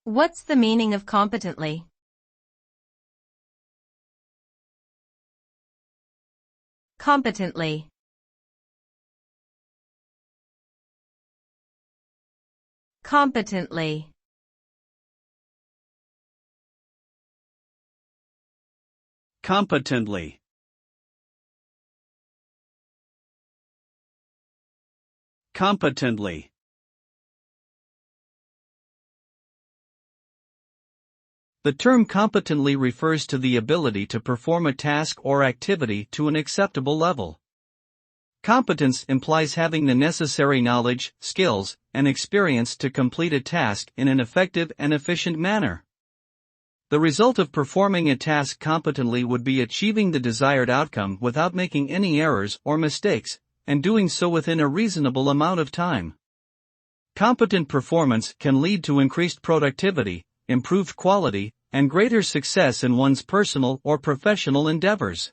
What's the meaning of competently? Competently. Competently. Competently. Competently. The term competently refers to the ability to perform a task or activity to an acceptable level. Competence implies having the necessary knowledge, skills, and experience to complete a task in an effective and efficient manner. The result of performing a task competently would be achieving the desired outcome without making any errors or mistakes, and doing so within a reasonable amount of time. Competent performance can lead to increased productivity, improved quality, and greater success in one's personal or professional endeavors.